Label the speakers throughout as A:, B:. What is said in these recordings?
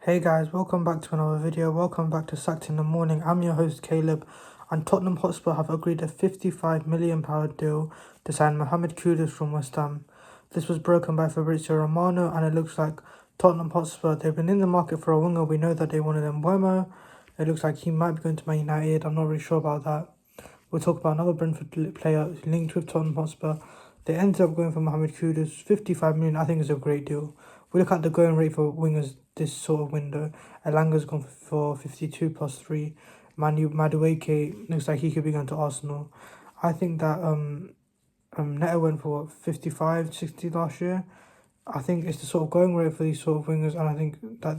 A: Hey guys, welcome back to another video. Welcome back to Sacked in the Morning. I'm your host Caleb, and Tottenham Hotspur have agreed a £55 million deal to sign Mohamed Kudus from West Ham. This was broken by Fabrizio Romano, and it looks like Tottenham Hotspur, they've been in the market for a winger. We know that they wanted Mbeumo. It looks like he might be going to Man United. I'm not really sure about that. We'll talk about another Brentford player linked with Tottenham Hotspur. They ended up going for Mohamed Kudus. 55 million, I think, is a great deal. We look at the going rate for wingers this sort of window. Elanga's gone for 52 plus 3. Madueke looks like he could be going to Arsenal. I think that Neto went for 55, 60 last year. I think it's the sort of going rate for these sort of wingers, and I think that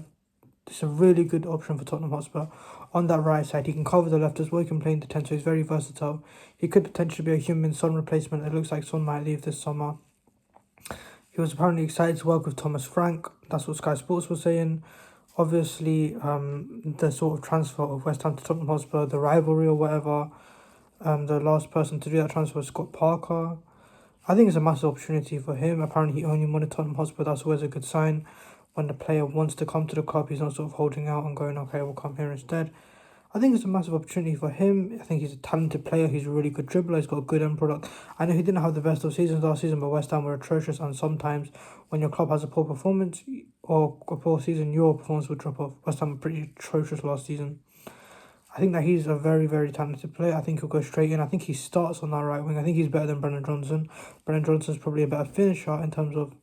A: it's a really good option for Tottenham Hotspur. On that right side, he can cover the left as well. He can play in the 10, so he's very versatile. He could potentially be a human Son replacement. It looks like Son might leave this summer. He was apparently excited to work with Thomas Frank. That's what Sky Sports was saying. Obviously, the sort of transfer of West Ham to Tottenham Hotspur, the rivalry or whatever, the last person to do that transfer was Scott Parker. I think it's a massive opportunity for him. Apparently, he only wanted Tottenham Hotspur. That's always a good sign. When the player wants to come to the club, he's not sort of holding out and going, okay, we'll come here instead. I think it's a massive opportunity for him. I think he's a talented player. He's a really good dribbler. He's got a good end product. I know he didn't have the best of seasons last season, but West Ham were atrocious. And sometimes when your club has a poor performance or a poor season, your performance will drop off. West Ham were pretty atrocious last season. I think that he's a very, very talented player. I think he'll go straight in. I think he starts on that right wing. I think he's better than Brennan Johnson. Brennan Johnson's probably a better finisher in terms of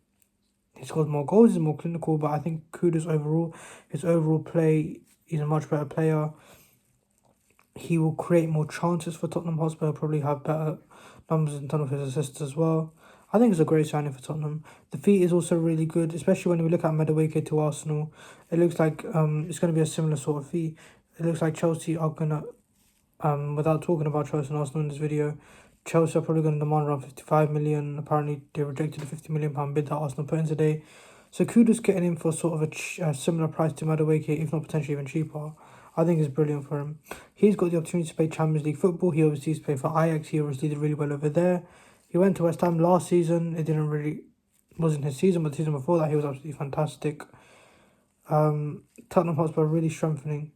A: he scores more goals, he's more clinical, but I think Kudus overall, his overall play, he's a much better player. He will create more chances for Tottenham Hotspur. He'll probably have better numbers in terms of his assists as well. I think it's a great signing for Tottenham. The fee is also really good, especially when we look at Madueke to Arsenal. It looks like it's going to be a similar sort of fee. It looks like Chelsea are going to, without talking about Chelsea and Arsenal in this video, Chelsea are probably going to demand around 55 million. Apparently, they rejected the £50 million bid that Arsenal put in today. So Kudus getting in for sort of a similar price to Madueke, if not potentially even cheaper, I think is brilliant for him. He's got the opportunity to play Champions League football. He obviously used to play for Ajax. He obviously did really well over there. He went to West Ham last season. It wasn't his season, but the season before that, he was absolutely fantastic. Tottenham Hotspur really strengthening.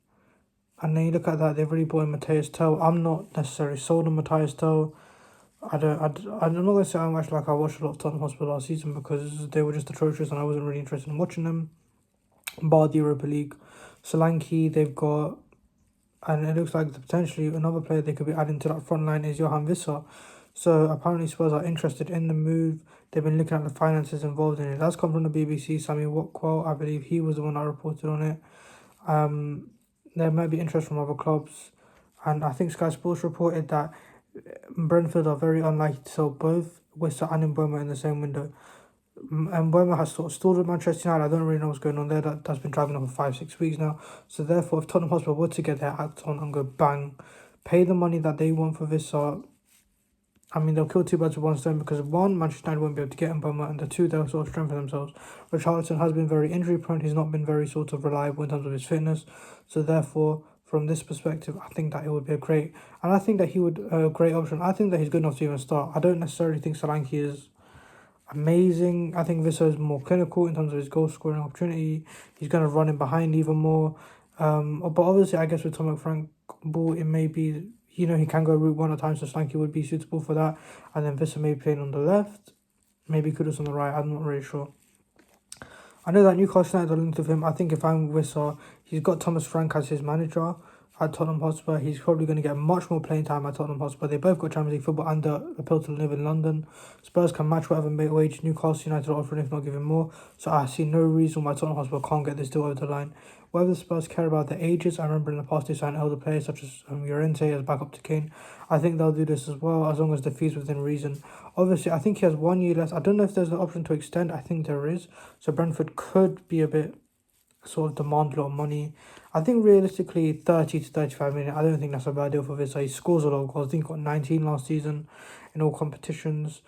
A: And then you look at that, they've really brought in Matthias Tell. I'm not necessarily sold on Matthias Tell. I'm not going to say I'm actually like I watched a lot of Tottenham Hotspur last season because they were just atrocious and I wasn't really interested in watching them. Bar the Europa League. Solanke, they've got, and it looks like potentially another player they could be adding to that front line is Johan Wissa. So apparently Spurs are interested in the move. They've been looking at the finances involved in it. That's come from the BBC. Sammy Watkwell, I believe he was the one that reported on it. There might be interest from other clubs. And I think Sky Sports reported that Brentford are very unlikely to sell both Wissa and Mbeumo in the same window. And Mbeumo has sort of stalled with Manchester United. I don't really know what's going on there. That's been dragging on for 5-6 weeks now. So therefore, if Tottenham Hotspur were to get their act on and go bang, pay the money that they want for Wissa, I mean, they'll kill two birds with one stone because one, Manchester United won't be able to get Mbeumo, and the two, they'll sort of strengthen themselves. Richarlison has been very injury prone. He's not been very sort of reliable in terms of his fitness. So therefore, from this perspective, I think that it would be a great, and I think that he would a great option. I think that he's good enough to even start. I don't necessarily think Solanke is amazing. I think Wissa is more clinical in terms of his goal scoring opportunity. He's going to run in behind even more. But obviously, I guess with Tom Frank ball, it may be, he can go route one at times, so Solanke would be suitable for that. And then Wissa may be playing on the left, maybe Kudus on the right. I'm not really sure. I know that Newcastle United are linked with him. I think if I'm Wissa, he's got Thomas Frank as his manager at Tottenham Hotspur. He's probably going to get much more playing time at Tottenham Hotspur. They both got Champions League football and the appeal to live in London. Spurs can match whatever wage Newcastle United are offering, if not giving more. So I see no reason why Tottenham Hotspur can't get this deal over the line. Whether the Spurs care about their ages, I remember in the past they signed elder players such as Llorente as backup to Kane. I think they'll do this as well, as long as the fees within reason. Obviously, I think he has 1 year left. I don't know if there's an option to extend. I think there is. So Brentford could be a bit sort of demand a lot of money. I think realistically 30 to 35 million, I don't think that's a bad deal for Wissa. He scores a lot of goals. I think he got 19 last season in all competitions.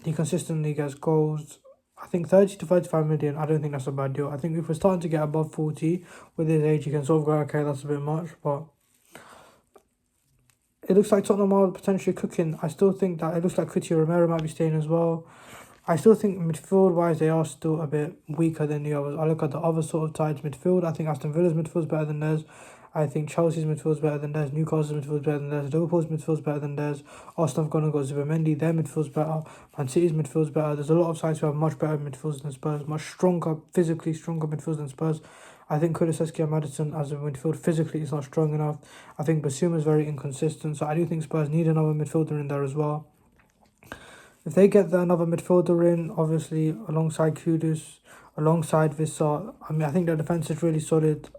A: He consistently gets goals. I think 30 to 35 million, I don't think that's a bad deal. I think if we're starting to get above 40 with his age, you can sort of go, okay, that's a bit much. But it looks like Tottenham are potentially cooking. I still think that it looks like Coutinho Romero might be staying as well. I still think midfield-wise, they are still a bit weaker than the others. I look at the other sort of sides midfield. I think Aston Villa's midfield is better than theirs. I think Chelsea's midfield is better than theirs. Newcastle's midfield is better than theirs. Liverpool's midfield is better than theirs. Arsenal have gone and got Zubimendi. Their midfield's better. Man City's midfield's better. There's a lot of sides who have much better midfields than Spurs. Much stronger, physically stronger midfields than Spurs. I think Kudus and Maddison as a midfield physically is not strong enough. I think Basuma is very inconsistent. So I do think Spurs need another midfielder in there as well. If they get another midfielder in, obviously alongside Kudus, alongside Wissa, I think their defense is really solid.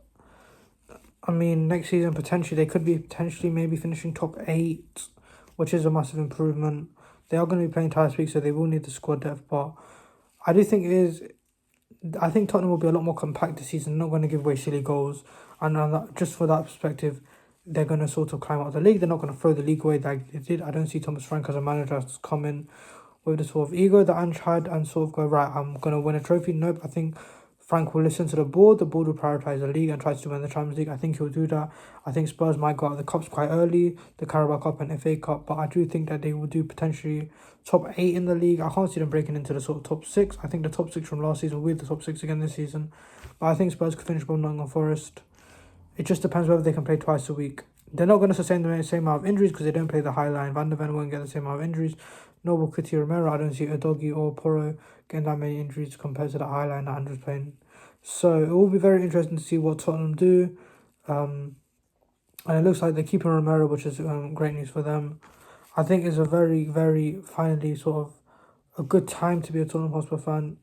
A: Next season potentially they could be maybe finishing top 8, which is a massive improvement. They are going to be playing Ties Week, so they will need the squad depth. But I do think I think Tottenham will be a lot more compact this season. Not going to give away silly goals, and just for that perspective, they're going to sort of climb out of the league. They're not going to throw the league away like they did. I don't see Thomas Frank as a manager to come in with the sort of ego that Ange had and sort of go, right, I'm going to win a trophy. Nope, I think Frank will listen to the board. The board will prioritise the league and try to win the Champions League. I think he'll do that. I think Spurs might go out of the cups quite early, the Carabao Cup and FA Cup, but I do think that they will do potentially top 8 in the league. I can't see them breaking into the sort of top 6. I think the top 6 from last season will be the top 6 again this season. But I think Spurs could finish above Nottingham Forest. It just depends whether they can play twice a week. They're not going to sustain the same amount of injuries because they don't play the high line. Van der Ven won't get the same amount of injuries. Nor will Coutinho Romero. I don't see Udogie or Porro getting that many injuries compared to the high line that Andrew's playing. So it will be very interesting to see what Tottenham do. And it looks like they're keeping Romero, which is great news for them. I think it's a very, very finally sort of a good time to be a Tottenham Hotspur fan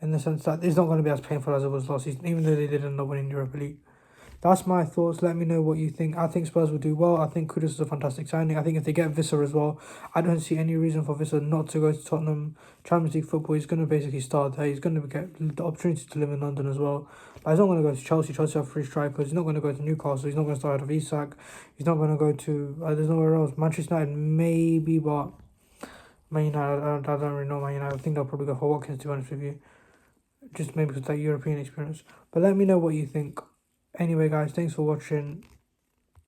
A: in the sense that it's not going to be as painful as it was last season, even though they did end up winning Europa League. That's my thoughts. Let me know what you think. I think Spurs will do well. I think Kudus is a fantastic signing. I think if they get Wissa as well, I don't see any reason for Wissa not to go to Tottenham. Champions League football, he's going to basically start there. He's going to get the opportunity to live in London as well. But he's not going to go to Chelsea. Chelsea have 3 strikers. He's not going to go to Newcastle. He's not going to start out of Isak. He's not going to go to... there's nowhere else. Manchester United maybe, but... Man United, I don't really know Man United. I think they'll probably go for Watkins, to be honest with you. Just maybe because that European experience. But let me know what you think. Anyway, guys, thanks for watching.